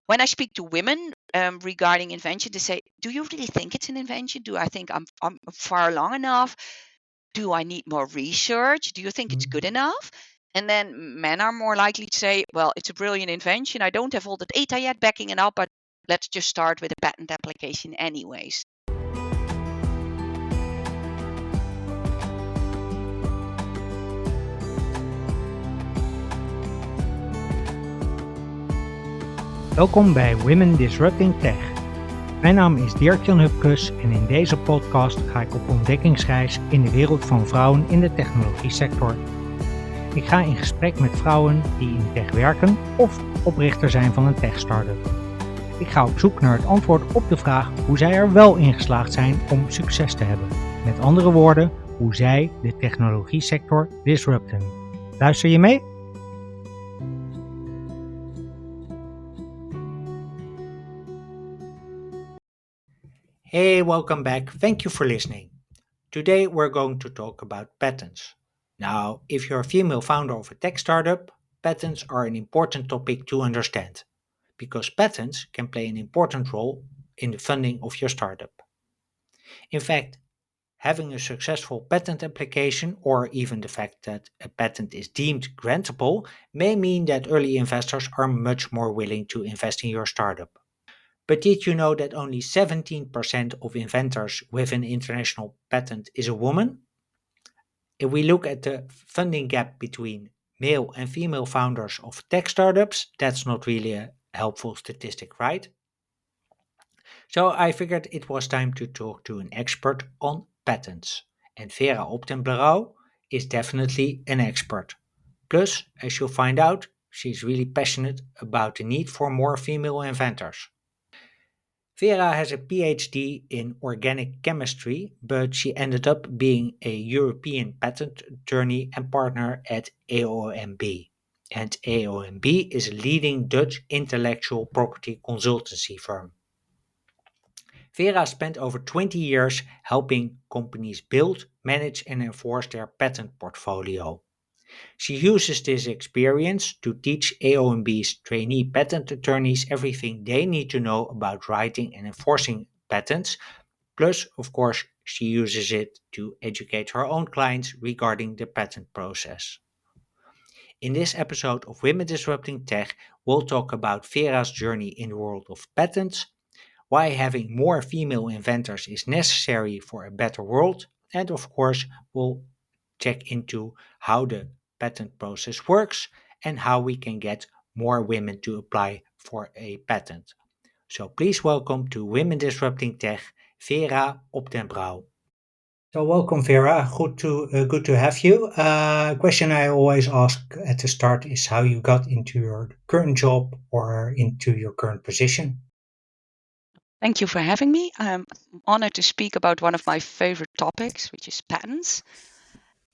when I speak to women regarding invention, they say, "Do you really think it's an invention? Do I think I'm far along enough? Do I need more research? Do you think it's good enough?" And then men are more likely to say, "Well, it's a brilliant invention. I don't have all the data yet backing it up, but let's just start with a patent application anyways." Welkom bij Women Disrupting Tech. Mijn naam is Dirk-Jan Hupkes en in deze podcast ga ik op ontdekkingsreis in de wereld van vrouwen in de technologiesector. Ik ga in gesprek met vrouwen die in tech werken of oprichter zijn van een tech-startup. Ik ga op zoek naar het antwoord op de vraag hoe zij er wel in geslaagd zijn om succes te hebben. Met andere woorden, hoe zij de technologiesector disrupten. Luister je mee? Hey, welcome back. Thank you for listening. Today we're going to talk about patents. Now, if you're a female founder of a tech startup, patents are an important topic to understand, because patents can play an important role in the funding of your startup. In fact, having a successful patent application, or even the fact that a patent is deemed grantable, may mean that early investors are much more willing to invest in your startup. But did you know that only 17% of inventors with an international patent is a woman? If we look at the funding gap between male and female founders of tech startups, that's not really a helpful statistic, right? So I figured it was time to talk to an expert on patents. And Vera and Brouw is definitely an expert. Plus, as you'll find out, she's really passionate about the need for more female inventors. Vera has a Ph.D. in organic chemistry, but she ended up being a European patent attorney and partner at AOMB. And AOMB is a leading Dutch intellectual property consultancy firm. Vera spent over 20 years helping companies build, manage, and enforce their patent portfolio. She uses this experience to teach AOMB's trainee patent attorneys everything they need to know about writing and enforcing patents. Plus, of course, she uses it to educate her own clients regarding the patent process. In this episode of Women Disrupting Tech, we'll talk about Vera's journey in the world of patents, why having more female inventors is necessary for a better world, and of course, we'll check into how the patent process works and how we can get more women to apply for a patent. So please welcome to Women Disrupting Tech, Vera and Brouw. So welcome, Vera. Good to have you. Question I always ask at the start is how you got into your current job or into your current position. Thank you for having me. I'm honored to speak about one of my favorite topics, which is patents.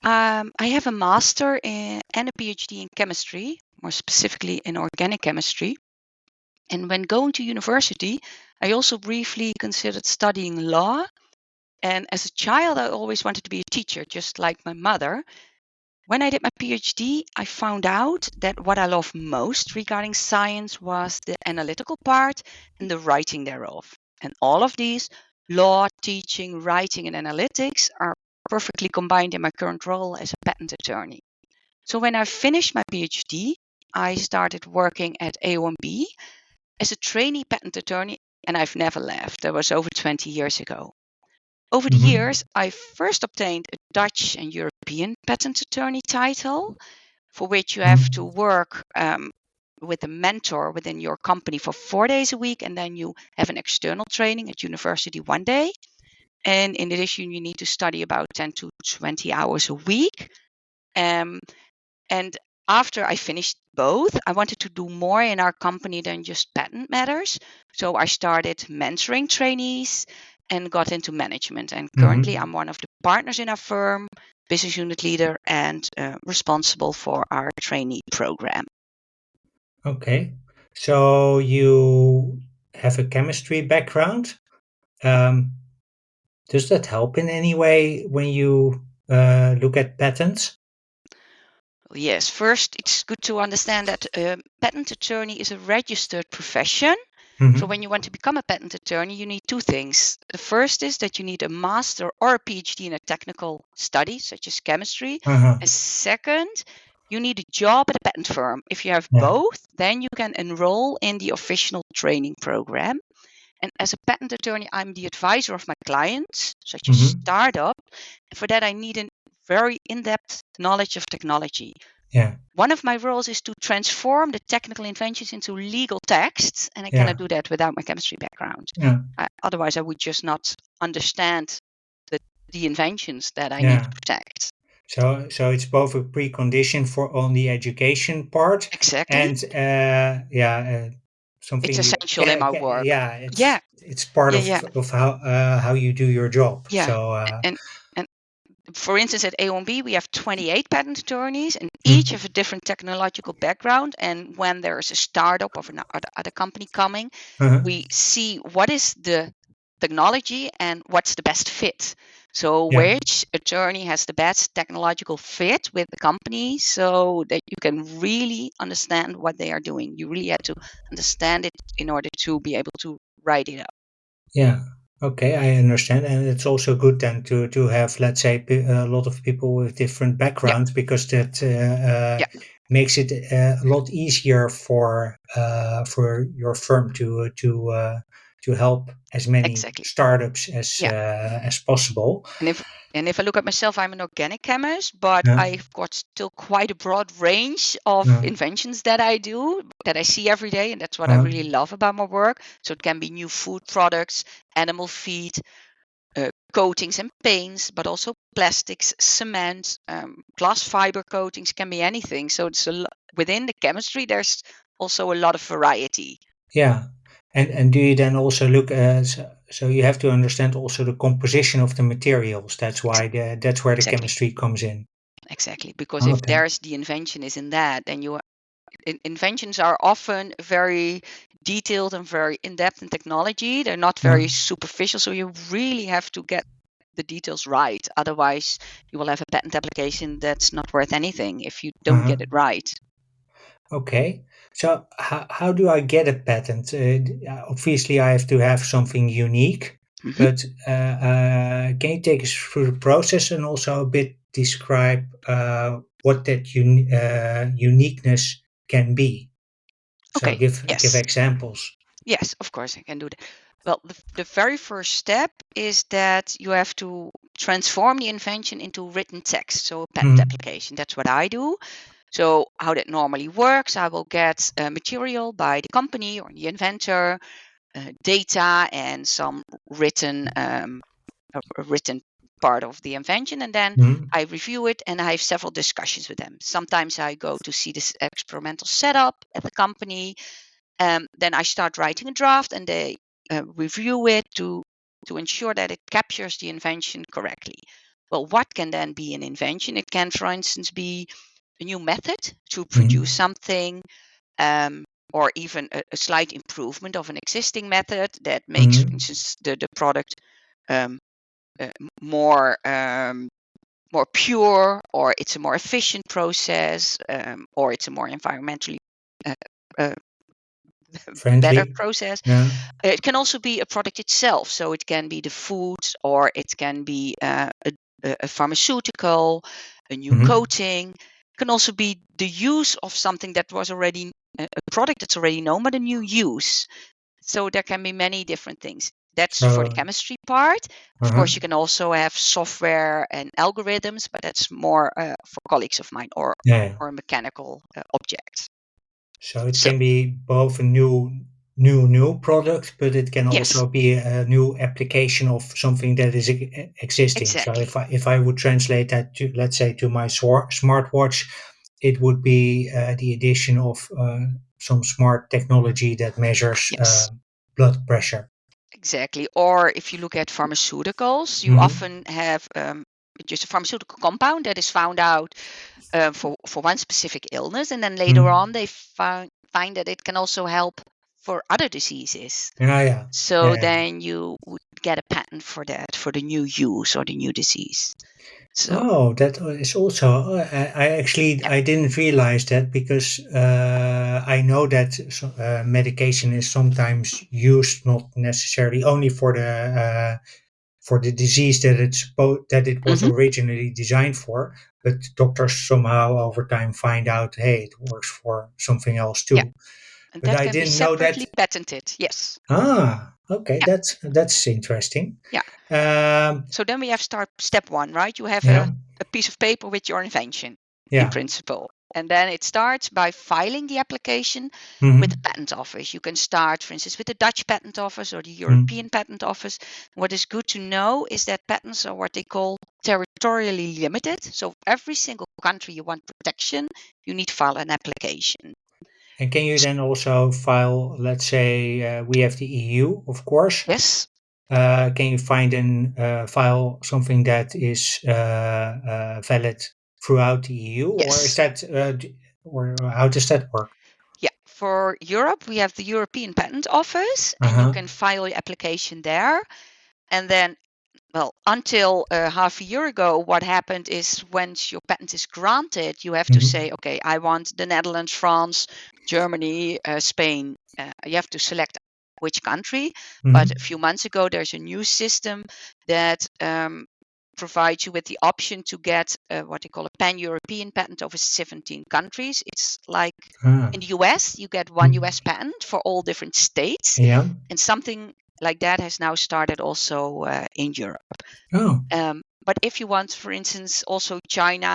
I have a master and a PhD in chemistry, more specifically in organic chemistry. And when going to university, I also briefly considered studying law. And as a child, I always wanted to be a teacher, just like my mother. When I did my PhD, I found out that what I love most regarding science was the analytical part and the writing thereof. And all of these, law, teaching, writing, and analytics, are perfectly combined in my current role as a patent attorney. So when I finished my PhD, I started working at AOMB as a trainee patent attorney, and I've never left. That was over 20 years ago. Over the years, I first obtained a Dutch and European patent attorney title, for which you have to work with a mentor within your company for 4 days a week, and then you have an external training at university 1 day. And in addition, you need to study about 10 to 20 hours a week. And after I finished both, I wanted to do more in our company than just patent matters. So I started mentoring trainees and got into management. And currently I'm one of the partners in our firm, business unit leader, and responsible for our trainee program. Okay, so you have a chemistry background. Does that help in any way when you look at patents? Yes, first, it's good to understand that a patent attorney is a registered profession. So when Mm-hmm. you want to become a patent attorney, you need two things. The first is that you need a master or a PhD in a technical study, such as chemistry. Uh-huh. And second, you need a job at a patent firm. If you have Yeah. both, then you can enroll in the official training program. And as a patent attorney, I'm the advisor of my clients, such as Mm-hmm. startup. And for that, I need a very in-depth knowledge of technology. Yeah. One of my roles is to transform the technical inventions into legal texts, and I cannot Yeah. do that without my chemistry background. Yeah. Otherwise, I would just not understand the, the inventions that I need to Yeah. protect. So it's both a precondition for on the education part, Exactly. and It's something you essential in my work. yeah, Yeah, it's part yeah, yeah, of how you do your job. yeah. So And for instance, at AOMB, we have 28 patent attorneys, and each mm, have a different technological background. And when there is a startup of another company coming, uh-huh, we see what is the technology and what's the best fit. So, yeah, which attorney has the best technological fit with the company so that you can really understand what they are doing? You really have to understand it in order to be able to write it up. yeah. Okay, I understand, and it's also good then to have, let's say, a lot of people with different Yeah, backgrounds, because that yeah, makes it a lot easier for your firm to help as many exactly. startups Yeah. as possible. And if I look at myself, I'm an organic chemist, but Yeah, I've got still quite a broad range of yeah, inventions that I do, that I see every day, and that's what I uh, really love about my work. So it can be new food products, animal feed, coatings and paints, but also plastics, cement, glass fiber coatings, can be anything. So within the chemistry, there's also a lot of variety. yeah. And do you then also look at, so you have to understand also the composition of the materials. Ex- That's where the Exactly, chemistry comes in. exactly. Because if Okay. there's the invention is in that, then inventions are often very detailed and very in-depth in technology. They're not Uh, very superficial, so you really have to get the details right. Otherwise, you will have a patent application that's not worth anything if you don't uh-huh. get it right. Okay. So how do I get a patent? Obviously, I have to have something unique, Hmm. but can you take us through the process and also a bit describe what that uniqueness can be? So Okay. give Yes. examples. Yes, of course I can do that. Well, the very first step is that you have to transform the invention into written text, so a patent Mm, application. That's what I do. So how that normally works, I will get material by the company or the inventor, data, and some written a written part of the invention, and then mm, I review it and I have several discussions with them. Sometimes I go to see this experimental setup at the company. Then I start writing a draft, and they review it to ensure that it captures the invention correctly. Well, what can then be an invention? It can, for instance, be a new method to produce mm, something, um, or even a slight improvement of an existing method that makes, for mm, instance, the product um, more more pure, or it's a more efficient process, or it's a more environmentally uh, uh, better friendly. process. Yeah. It can also be a product itself, so it can be the food, or it can be a pharmaceutical, a new Mm, coating. It can also be the use of something that was already a product that's already known, but a new use. So there can be many different things. That's for the so chemistry part. Of uh-huh. course, you can also have software and algorithms, but that's more for colleagues of mine, Yeah. or mechanical objects. So it So can be both a new product, but it can yes, also be a new application of something that is existing. So exactly. if I would translate that to, let's say, to my smartwatch, it would be the addition of some smart technology that measures Yes. blood pressure. Exactly. Or if you look at pharmaceuticals, you Hmm. often have just a pharmaceutical compound that is found out for one specific illness, and then later Hmm. on they find that it can also help for other diseases. Yeah, yeah, So yeah, then you would get a patent for that, for the new use or the new disease. So Oh, that is also. yeah. I didn't realize that because I know that medication is sometimes used not necessarily only for the disease that that it was Hmm. originally designed for, but doctors somehow over time find out, hey, it works for something else Yeah, too. and But that I can be didn't know that. separately patented. Yes. Okay, Yeah. that's interesting. Yeah. Um, So then we have step one, right? You have yeah, a piece of paper with your invention in yeah. principle. And then it starts by filing the application with the Hmm. patent office. You can start, for instance, with the Dutch patent office or the Hmm. European patent office. What is good to know is that patents are what they call territorially limited. So every single country you want protection, you need to file an application. And can you then also file, let's say, we have the EU, of course. Yes, Can you find and file something that is valid throughout the EU, or is yes. that, or how does that work? Yeah, for Europe, we have the European Patent Office, Uh and you huh. can file your application there. And then, well, until half a year ago, what happened is once your patent is granted, you have to say, Hmm. okay, I want the Netherlands, France, Germany, Spain. You have to select which country. But a Hmm. few months ago, there's a new system that provides you with the option to get what they call a pan-European patent over 17 countries. It's like Ah. in the US, you get one Mm. US patent for all different states, Yeah. and something like that has now started also in Europe. Oh. But if you want, for instance, also China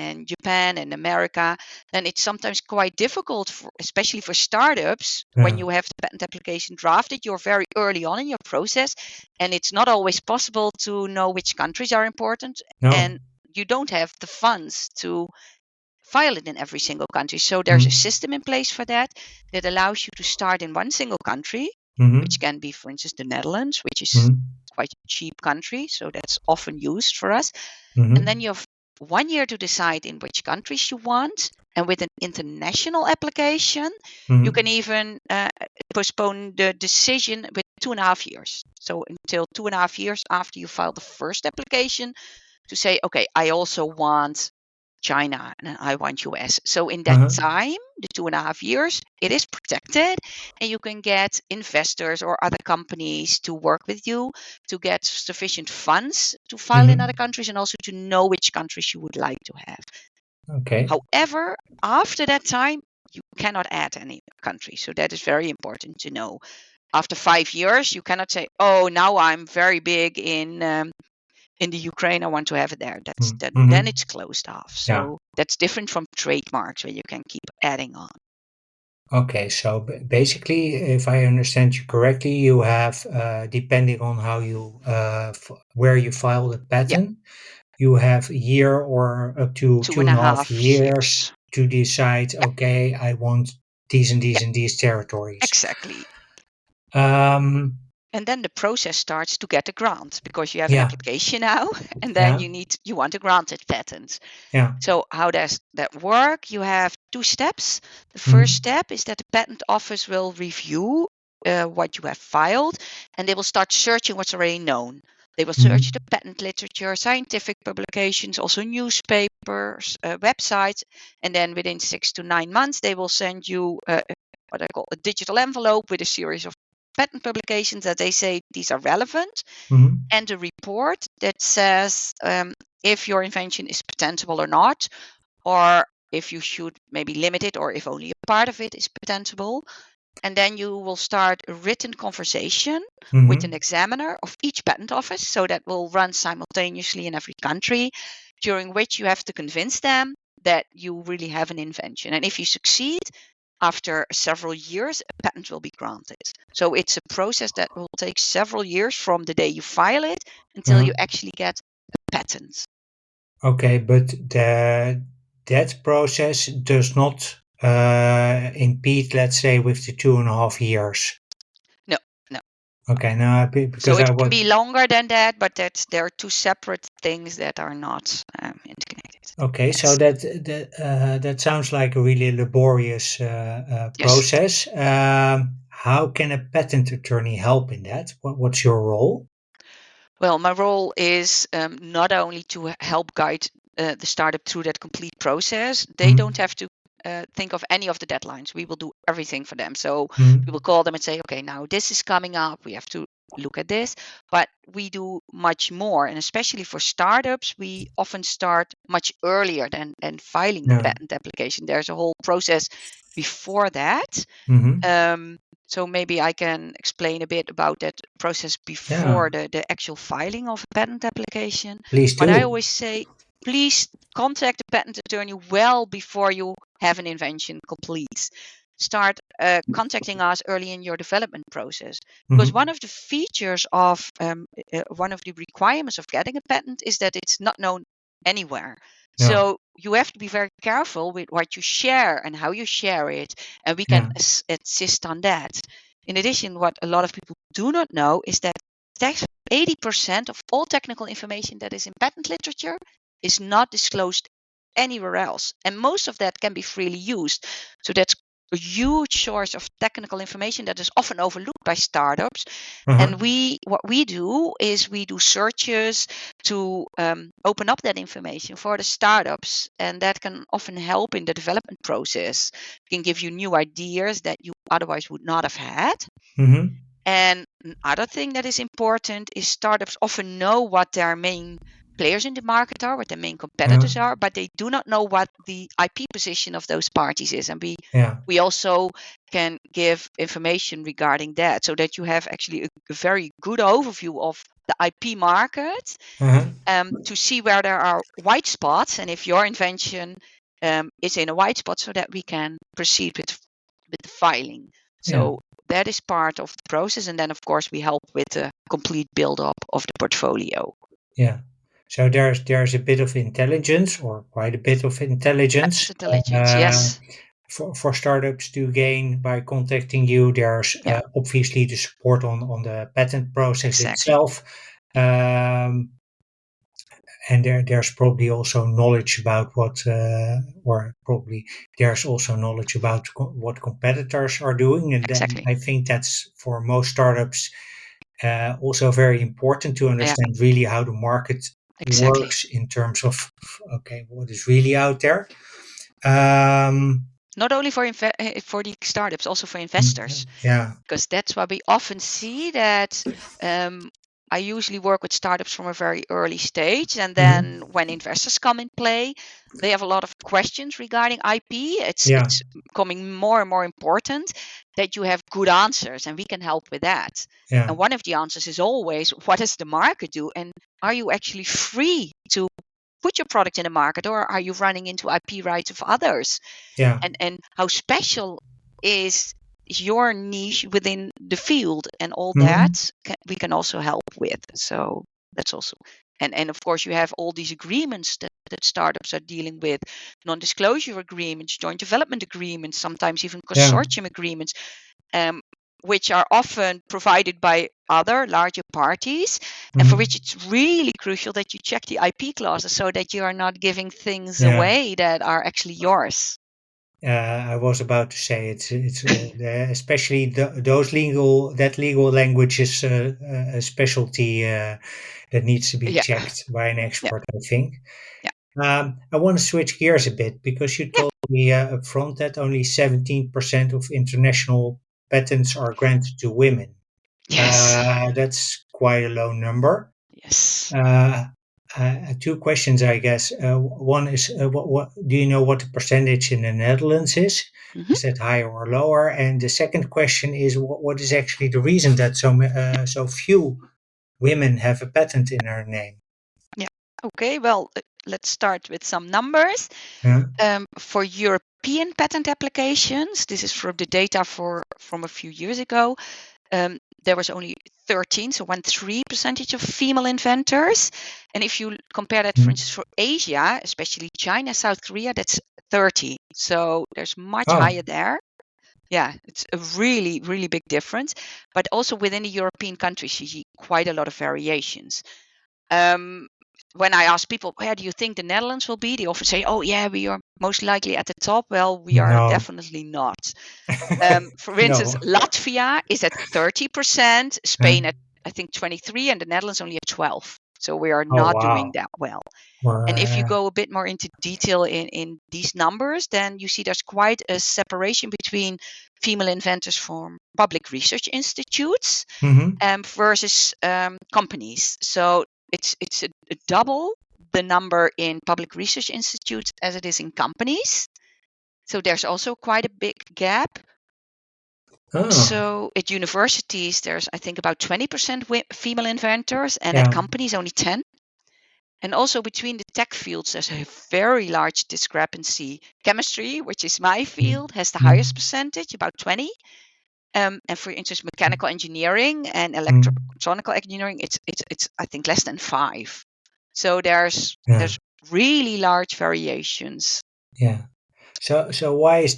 and Japan and America, then it's sometimes quite difficult, especially for startups, when Yeah. you have the patent application drafted. You're very early on in your process, and it's not always possible to know which countries are important, No. and you don't have the funds to file it in every single country. So there's a Mm. system in place for that that allows you to start in one single country, which Hmm. can be, for instance, the Netherlands, which is Hmm. quite a cheap country. So that's often used for us. And then Hmm. you have 1 year to decide in which countries you want. And with an international application, you can Hmm. even postpone the decision with 2.5 years. So until 2.5 years after you file the first application to say, okay, I also want China and I want US. So in that Uh-huh. time, the 2.5 years, it is protected, and you can get investors or other companies to work with you to get sufficient funds to file in other Hmm. countries and also to know which countries you would like to have. Okay. However, after that time, you cannot add any country. So that is very important to know. After 5 years, you cannot say, "Oh, now I'm very big in the Ukraine, I want to have it there." That's then Mm-hmm. it's closed off. Yeah. So that's different from trademarks where you can keep adding on. Okay, so basically, if I understand you correctly, you have, depending on how you, where you file the Yeah, patent, you have a year or up to two two and and a a half half years years. to decide, Yeah, okay, I want these and yeah, these and these territories. exactly. Um, And then the process starts to get a grant because you have an yeah, application now, and then yeah, you want a granted patent. yeah. So how does that work? You have two steps. The first Mm-hmm. step is that the patent office will review what you have filed, and they will start searching what's already known. They will search the Mm-hmm. patent literature, scientific publications, also newspapers, websites, and then within 6 to 9 months, they will send you what I call a digital envelope with a series of patent publications that they say these are relevant, Mm-hmm. and a report that says if your invention is patentable or not, or if you should maybe limit it, or if only a part of it is patentable. And then you will start a written conversation with an Mm-hmm. examiner of each patent office. So that will run simultaneously in every country, during which you have to convince them that you really have an invention. And if you succeed, after several years, a patent will be granted. So it's a process that will take several years from the day you file it until you Uh-huh. actually get a patent. Okay, but that process does not impede, let's say, with the 2.5 years. No, no. Okay, now So because it I can was be longer than that, but there are two separate things that are not interconnected. okay. So Yes. that sounds like a really laborious Yes. process. How can a patent attorney help in that? What's your role? Well, my role is not only to help guide the startup through that complete process. They don't have to think of any of the deadlines. We will do everything for them. So we will call them and say, okay, now this is coming up. We have to look at this. But we do much more. And especially for startups, we often start much earlier than filing the patent application. There's a whole process before that. So maybe I can explain a bit about that process before the actual filing of a patent application. Please But I do. always say, please contact the patent attorney well before you have an invention complete. Start contacting us early in your development process. Because one of the features of, one of the requirements of getting a patent is that it's not known anywhere. So you have to be very careful with what you share and how you share it, and we can assist on that. In addition, what a lot of people do not know is that 80% of all technical information that is in patent literature is not disclosed anywhere else, and most of that can be freely used. So that's a huge source of technical information that is often overlooked by startups. And what we do is we do searches to open up that information for the startups, and that can often help in the development process. It can give you new ideas that you otherwise would not have had. And another thing that is important is startups often know what their main players in the market are, what their main competitors are, but they do not know what the IP position of those parties is. And we also can give information regarding that, so that you have actually a very good overview of the IP market, to see where there are white spots, and if your invention is in a white spot, so that we can proceed with the filing. So that is part of the process. And then, of course, we help with the complete build-up of the portfolio. Yeah. So there's a bit of intelligence, or quite a bit of intelligence, Yes. for startups to gain by contacting you. There's obviously the support on the patent process itself. And there's probably also knowledge about there's also knowledge about what competitors are doing. And then I think that's, for most startups, also very important to understand really how the market works in terms of, what is really out there. Not only for the startups, also for investors. Because that's why we often see that I usually work with startups from a very early stage. And then when investors come in play, they have a lot of questions regarding IP. It's becoming more and more important that you have good answers, and we can help with that. And one of the answers is always, what does the market do? And are you actually free to put your product in the market, or are you running into IP rights of others? And how special is your niche within the field, and all that we can also help with. So that's also, and of course you have all these agreements that startups are dealing with, non-disclosure agreements, joint development agreements, sometimes even consortium agreements, which are often provided by other larger parties, and for which it's really crucial that you check the IP clauses, so that you are not giving things away that are actually yours. I was about to say it's especially that legal language is a specialty that needs to be checked by an expert, I think. I want to switch gears a bit, because you told me up front that only 17% of international patents are granted to women. That's quite a low number. Two questions, I guess. One is, what do you know what the percentage in the Netherlands is? Is that higher or lower? And the second question is, what is actually the reason that so few women have a patent in their name? Okay, well, let's start with some numbers. For European patent applications, this is from the data from a few years ago, there was only 13% of female inventors. And if you compare that, for instance, for Asia, especially China, South Korea, that's 30. So there's much higher there. Yeah, it's a really, really big difference. But also within the European countries, you see quite a lot of variations. When I ask people, where do you think the Netherlands will be? They often say, oh, yeah, we are most likely at the top. Well, we are definitely not. For instance, Latvia is at 30%, Spain at, I think, 23%, and the Netherlands only at 12. So we are Oh not doing wow. that well. And if you We're go a bit more into detail in these numbers, then you see there's quite a separation between female inventors from public research institutes mm-hmm. versus companies. So it's a double the number in public research institutes as it is in companies. So there's also quite a big gap. Oh So at universities, there's I think about 20% female inventors, and at yeah. companies only 10. And also between the tech fields, there's a very large discrepancy. Chemistry, which is my field, has the highest Mm-hmm. percentage, about 20. And for instance, mechanical engineering and Mm-hmm. electronical engineering, it's I think less than 5. So Yeah. there's really large variations. Yeah. So why is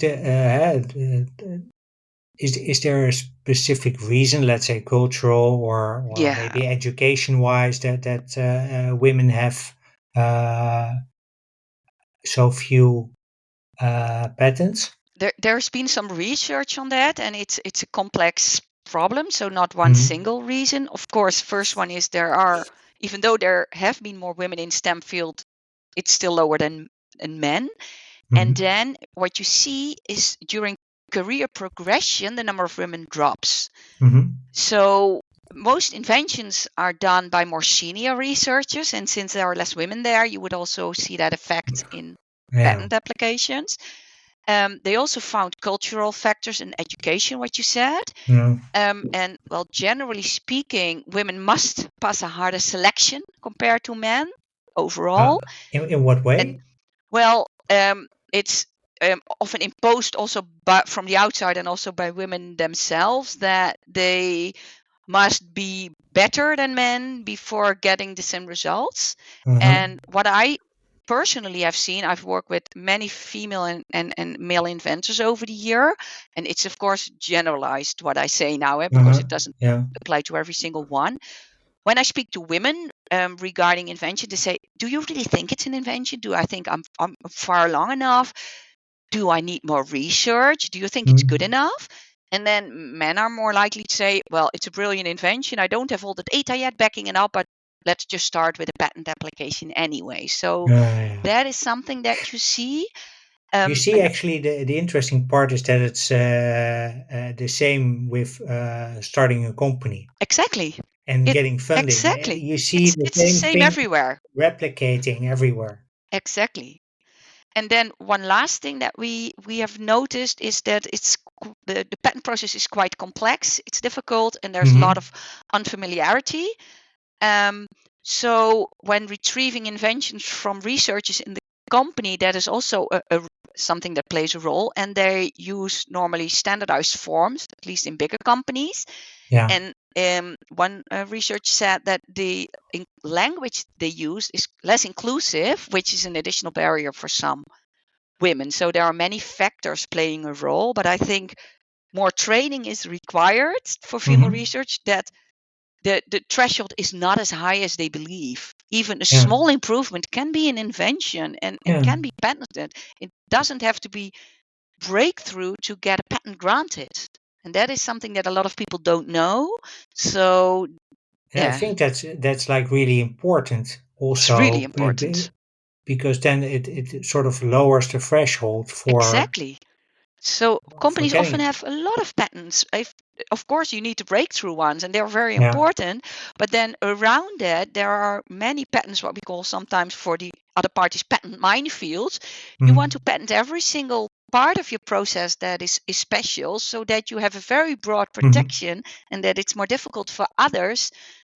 is there a specific reason, let's say cultural or Yeah, maybe education wise, that women have uh, so few patents? there's been some research on that, and it's a complex problem. So not one Mm-hmm. single reason. Of course, first one is there are, even though there have been more women in STEM field, it's still lower than in men. And Mm-hmm. then what you see is during career progression, the number of women drops. Mm-hmm. So most inventions are done by more senior researchers, and since there are less women there, you would also see that effect in Yeah. patent applications. They also found cultural factors in education, what you said. Yeah. And well, generally speaking, women must pass a harder selection compared to men Uh, overall. in what And way? well, it's often imposed also from the outside and also by women themselves that they must be better than men before getting the same results. Uh-huh. And what I personally have seen, I've worked with many female and male inventors over the year. And it's, of course, generalized what I say now, because Uh-huh. it doesn't Yeah. apply to every single one. When I speak to women regarding invention, they say, "Do you really think it's an invention? Do I think I'm far along enough? Do I need more research? Do you think it's good Mm-hmm. enough?" And then men are more likely to say, "Well, it's a brilliant invention. I don't have all the data yet backing it up, but let's just start with a patent application anyway." So Yeah. that is something that you see. You see, And actually, the interesting part is that it's the same with starting a company exactly, and it getting funding. exactly, You see the it's the same same thing everywhere. replicating everywhere. Exactly. And then one last thing that we have noticed is that the patent process is quite complex. It's difficult, and there's a lot Mm-hmm. of unfamiliarity. Um, so when retrieving inventions from researchers in the company, that is also something that plays a role. And they use normally standardized forms, at least in bigger companies. Yeah. And one research said that the language they use is less inclusive, which is an additional barrier for some women. So there are many factors playing a role, but I think more training is required for female Mm-hmm. research, that the threshold is not as high as they believe. Even a Yeah. small improvement can be an invention and Yeah. can be patented. It doesn't have to be breakthrough to get a patent granted. And that is something that a lot of people don't know. So And I yeah, think that's like really important it's really also important. because then it sort of lowers the threshold Exactly. So for companies often getting. have a lot of patents. Of course, you need the breakthrough ones, and they're very Yeah. important. But then around that, there are many patents, what we call sometimes for the other parties patent minefields. You want to Mm-hmm. patent every single part of your process that is special, so that you have a very broad Mm-hmm. protection, and that it's more difficult for others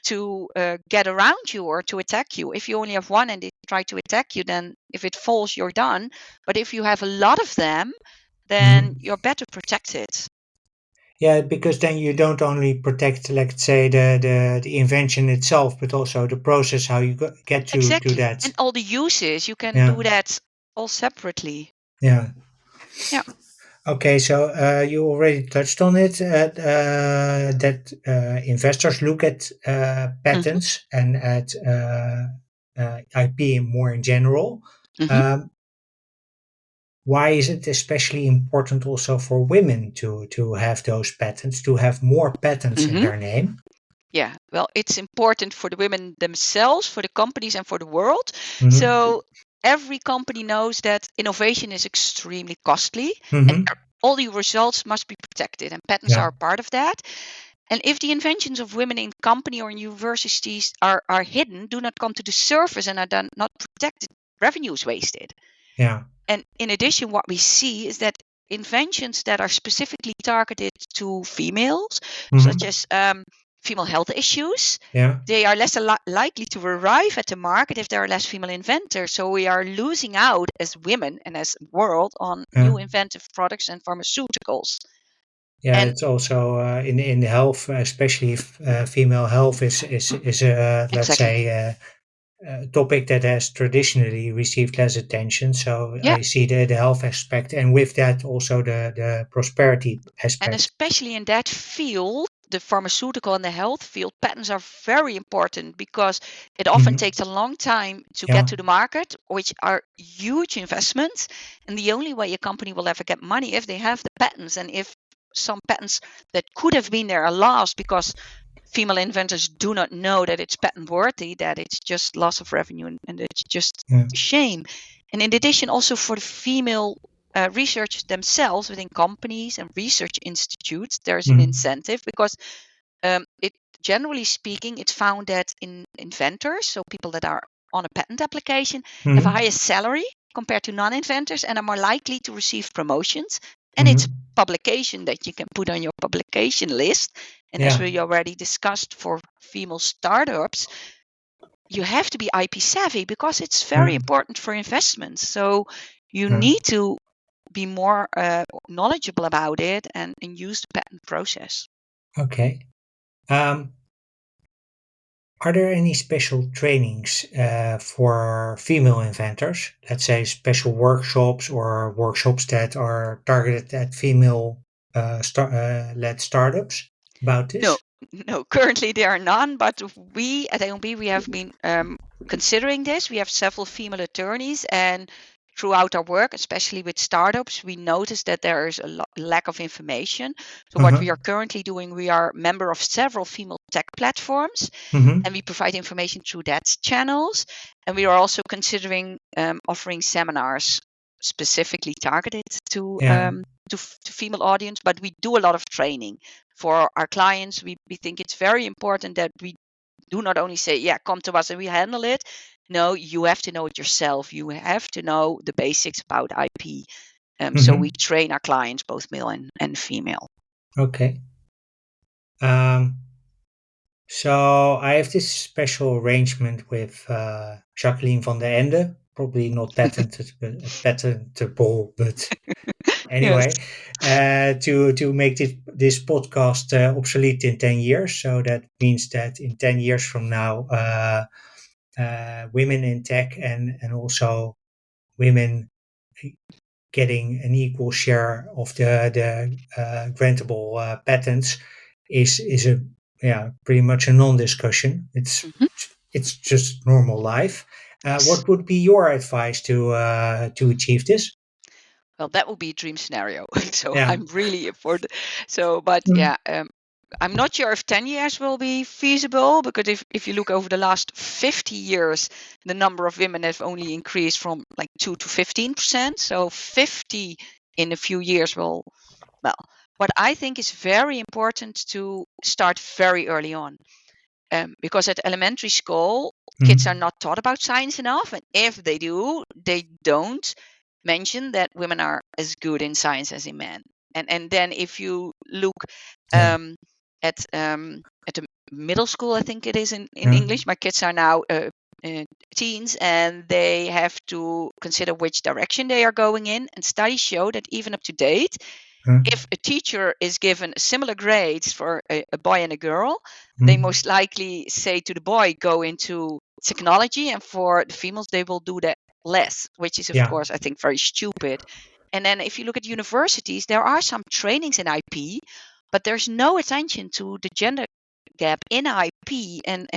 to get around you or to attack you. If you only have one and they try to attack you, then if it falls, you're done. But if you have a lot of them, then Mm-hmm. you're better protected. Yeah, because then you don't only protect, let's say, the invention itself, but also the process how you get to Exactly. that. And all the uses, you can Yeah, do that all separately. yeah. Yeah. Okay, so you already touched on it that investors look at Hmm. patents and at IP more in general. Hmm. Um, why is it especially important also for women to have those patents, to have more patents in Hmm. their name? Yeah, well, it's important for the women themselves, for the companies, and for the world. Mm-hmm. So every company knows that innovation is extremely costly, and Mm-hmm. all the results must be protected, and patents Yeah. are part of that. And if the inventions of women in company or in universities are hidden, do not come to the surface, and are done not protected, revenue is wasted. Yeah. And in addition, what we see is that inventions that are specifically targeted to females, such Mm-hmm. as female health issues, Yeah. they are less likely to arrive at the market if there are less female inventors. So we are losing out as women and as a world on Yeah. new inventive products and pharmaceuticals. Yeah, And it's also in health, especially female health is a, let's exactly, say, a topic that has traditionally received less attention. So yeah. I see the health aspect, and with that also the prosperity And aspect. especially in that field, the pharmaceutical and the health field, patents are very important because it often Hmm. takes a long time to get Yeah. to the market, which are huge investments. And the only way a company will ever get money if they have the patents, and if some patents that could have been there are lost because female inventors do not know that it's patent worthy, that it's just loss of revenue, and it's just Yeah. a shame. And in addition, also for the female researchers themselves within companies and research institutes, there's an Hmm. incentive because it generally speaking, it's found that in inventors, so people that are on a patent application, have a Hmm. higher salary compared to non-inventors and are more likely to receive promotions. And it's Hmm. publication that you can put on your publication list. And as Yeah. we already discussed for female startups, you have to be IP savvy because it's Yeah. very important for investments. So you Yeah. need to be more knowledgeable about it and use the patent process. Okay. Um, Are there any special trainings for female inventors? Let's say special workshops or workshops that are targeted at female led startups about No, this? no, currently there are none, but we at AOMB, we have been considering this. We have several female attorneys, and throughout our work, especially with startups, we noticed that there is a lack of information. So what Uh-huh. we are currently doing, we are member of several female tech platforms, Mm-hmm. and we provide information through that channels. And we are also considering offering seminars specifically targeted Yeah. to female audience, but we do a lot of training for our clients. We think it's very important that we do not only say, yeah, come to us and we handle it. No, you have to know it yourself. You have to know the basics about IP. So we Mm-hmm. train our clients, both male and female. Okay. Um, so I have this special arrangement with Jacqueline van der Ende, probably not patentable, but Yes. anyway, to make this podcast obsolete in 10 years. So that means that in 10 years from now, women in tech and also women getting an equal share of the grantable patents is a pretty much a non-discussion. Mhm. It's just normal life. Yes. What would be your advice to achieve this? Well, that would be a dream scenario. So Yeah. I'm really for the, so, but Mm. yeah, I'm not sure if 10 years will be feasible because if you look over the last 50 years, the number of women have only increased from like 2 to 15%. So 50 in a few years will, well, what I think is very important to start very early on. Because at elementary school, kids are Mm. not taught about science enough. And if they do, they don't mention that women are as good in science as in men. And then if you look Yeah. um, at the middle school, I think it is in Yeah. English. My kids are now teens, and they have to consider which direction they are going in. And studies show that even up to date, Yeah. if a teacher is given similar grades for a boy and a girl, they Mm. most likely say to the boy, go into technology, and for the females, they will do that less, which is, of Yeah. course, I think very stupid. And then if you look at universities, there are some trainings in IP, but there's no attention to the gender gap in IP, and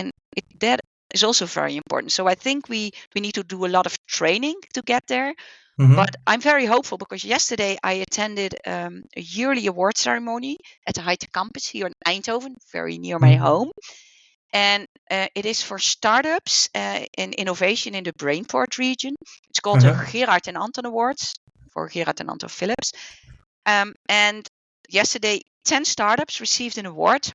that is also very important. So I think we need to do a lot of training to get there. But I'm very hopeful because yesterday I attended a yearly award ceremony at the High-Tech Campus here in Eindhoven, very near my home. And it is for startups in innovation in the Brainport region. It's called the Gerard and Anton Awards for Gerard and Anton Philips. And yesterday, 10 startups received an award.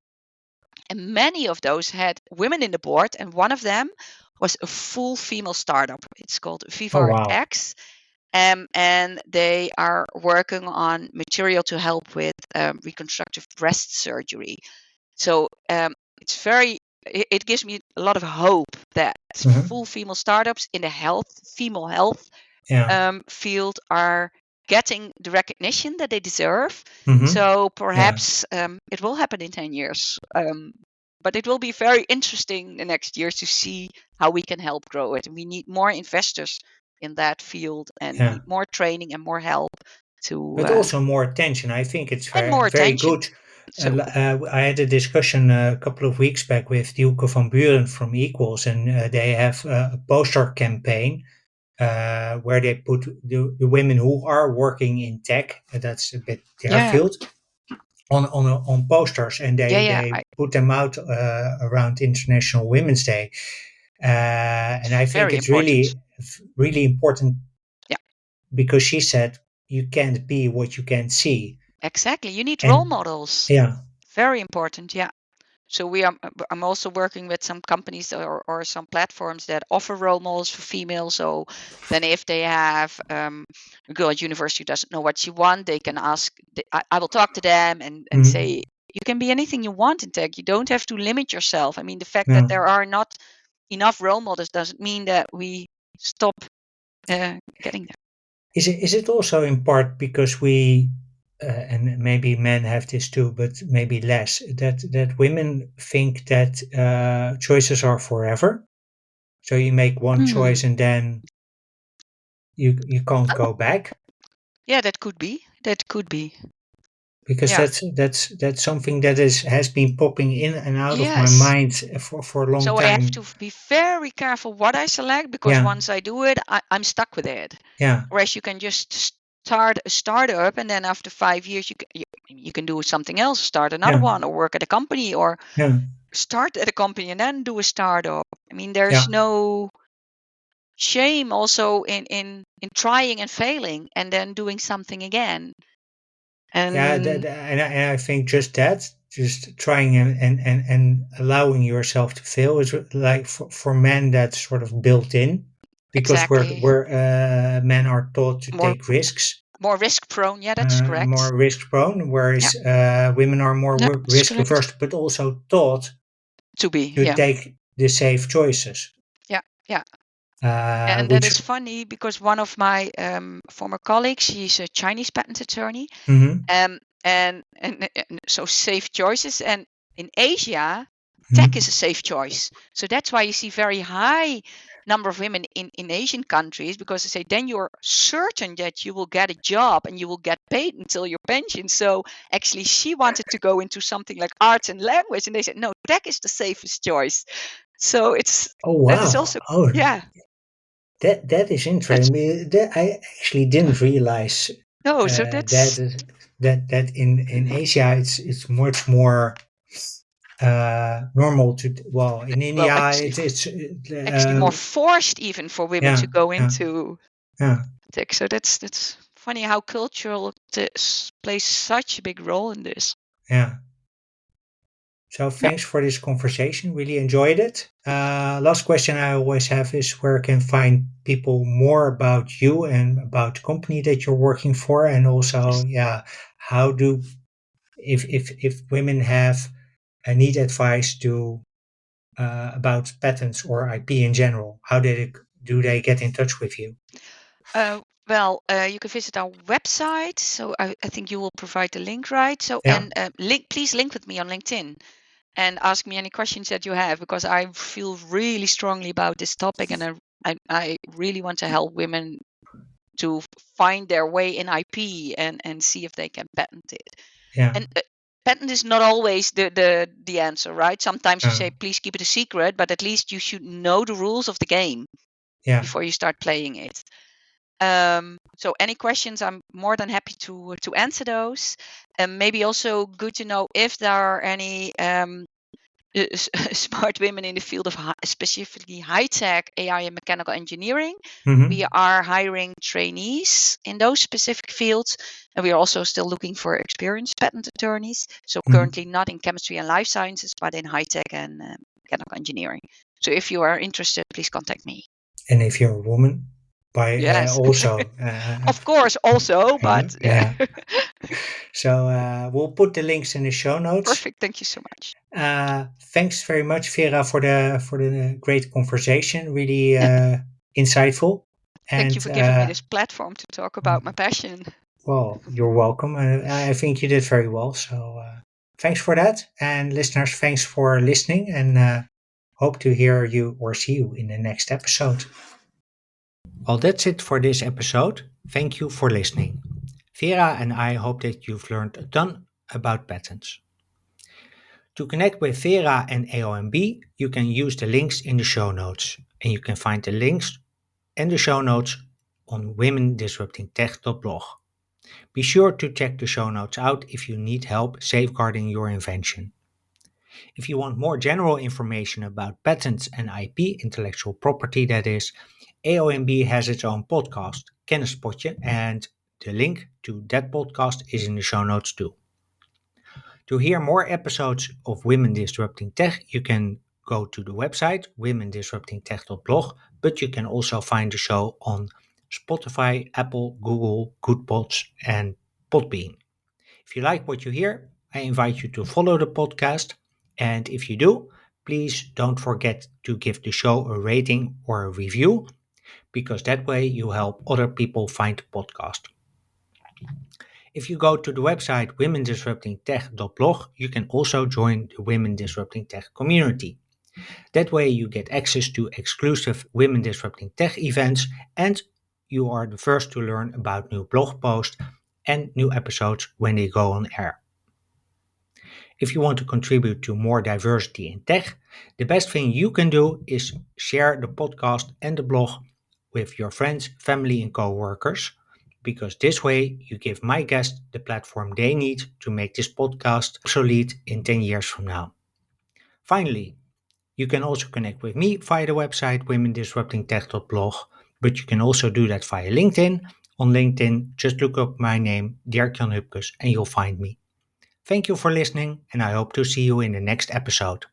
And many of those had women in the board. And one of them was a full female startup. It's called Vivar X. And they are working on material to help with reconstructive breast surgery. So it's very, it gives me a lot of hope that full female startups in the female health field are getting the recognition that they deserve. So perhaps it will happen in 10 years. But it will be very interesting the next years to see how we can help grow it. And we need more investors in that field and need more training and more help to. But also more attention. I think it's and very, more very attention. good. I had a discussion a couple of weeks back with Duke van Buren from Equals, and they have a poster campaign where they put the women who are working in tech, that's a bit their field, on posters, and they put them out around International Women's Day. And I think it's important. really important. Because she said you can't be what you can't see. Exactly. You need role models. Yeah. Very important. Yeah. So I'm also working with some companies or some platforms that offer role models for females. So then if they have a girl at university who doesn't know what she wants, they can ask, I will talk to them and say, you can be anything you want in tech. You don't have to limit yourself. I mean, the fact that there are not enough role models doesn't mean that we stop getting there. Is it also in part because we, and maybe men have this too, but maybe less, that women think that choices are forever? So you make one choice and then you can't go back? Yeah, that could be. Because that's something that has been popping in and out of my mind for a long time. So I have to be very careful what I select because once I do it, I'm stuck with it. Yeah. Whereas you can just start a startup and then after 5 years you can do something else, start another one, or work at a company, or start at a company and then do a startup. I mean, there's no shame also in trying and failing and then doing something again. And and I think just trying and allowing yourself to fail is like for men that's sort of built in, because we're men are taught to take risks. More risk prone, that's correct. More risk prone, whereas women are more risk averse, but also taught to take the safe choices. Yeah. And that is funny because one of my former colleagues, she's a Chinese patent attorney, and so safe choices. And in Asia, tech is a safe choice. So that's why you see very high number of women in Asian countries, because they say then you're certain that you will get a job and you will get paid until your pension. So actually she wanted to go into something like arts and language, and they said, no, tech is the safest choice. So it's that is also that is interesting. I actually didn't realize so that in Asia it's much more normal to, in India it's actually more forced even for women to go into tech. So that's funny how cultural plays such a big role in this. So thanks for this conversation. Really enjoyed it. Last question I always have is where can find people more about you and about the company that you're working for, and also how do if women have need advice to about patents or IP in general, how do they get in touch with you? Well, you can visit our website. So I think you will provide the link, right? So please link with me on LinkedIn and ask me any questions that you have, because I feel really strongly about this topic, and I really want to help women to find their way in IP and see if they can patent it. And patent is not always the answer, right? Sometimes you say, please keep it a secret, but at least you should know the rules of the game before you start playing it. So any questions, I'm more than happy to answer those. Maybe also good to know if there are any smart women in the field of specifically high-tech AI and mechanical engineering. We are hiring trainees in those specific fields, and we are also still looking for experienced patent attorneys. So currently not in chemistry and life sciences, but in high-tech and mechanical engineering. So if you are interested, please contact me. And if you're a woman, by Yes, also. of course, also, but Yeah. So we'll put the links in the show notes. Perfect. Thank you so much. Thanks very much, Vera, for the great conversation. Really insightful. Thank you And for giving me this platform to talk about my passion. well, you're welcome. I think you did very well. So thanks for that. And listeners, thanks for listening, and hope to hear you or see you in the next episode. Well, that's it for this episode. Thank you for listening. Vera and I hope that you've learned a ton about patents. To connect with Vera and AOMB, you can use the links in the show notes, and you can find the links and the show notes on womendisruptingtech.blog. Be sure to check the show notes out if you need help safeguarding your invention. If you want more general information about patents and IP, intellectual property that is, AOMB has its own podcast, Kennispotje, and the link to that podcast is in the show notes too. To hear more episodes of Women Disrupting Tech, you can go to the website womendisruptingtech.blog, but you can also find the show on Spotify, Apple, Google, Goodpods, and Podbean. If you like what you hear, I invite you to follow the podcast, and if you do, please don't forget to give the show a rating or a review, because that way you help other people find the podcast. If you go to the website womendisruptingtech.blog, you can also join the Women Disrupting Tech community. That way you get access to exclusive Women Disrupting Tech events, and you are the first to learn about new blog posts and new episodes when they go on air. If you want to contribute to more diversity in tech, the best thing you can do is share the podcast and the blog with your friends, family, and co-workers, because this way you give my guests the platform they need to make this podcast obsolete in 10 years from now. Finally, you can also connect with me via the website womendisruptingtech.blog, but you can also do that via LinkedIn. On LinkedIn, just look up my name, Dirk-Jan Hupkes, and you'll find me. Thank you for listening, and I hope to see you in the next episode.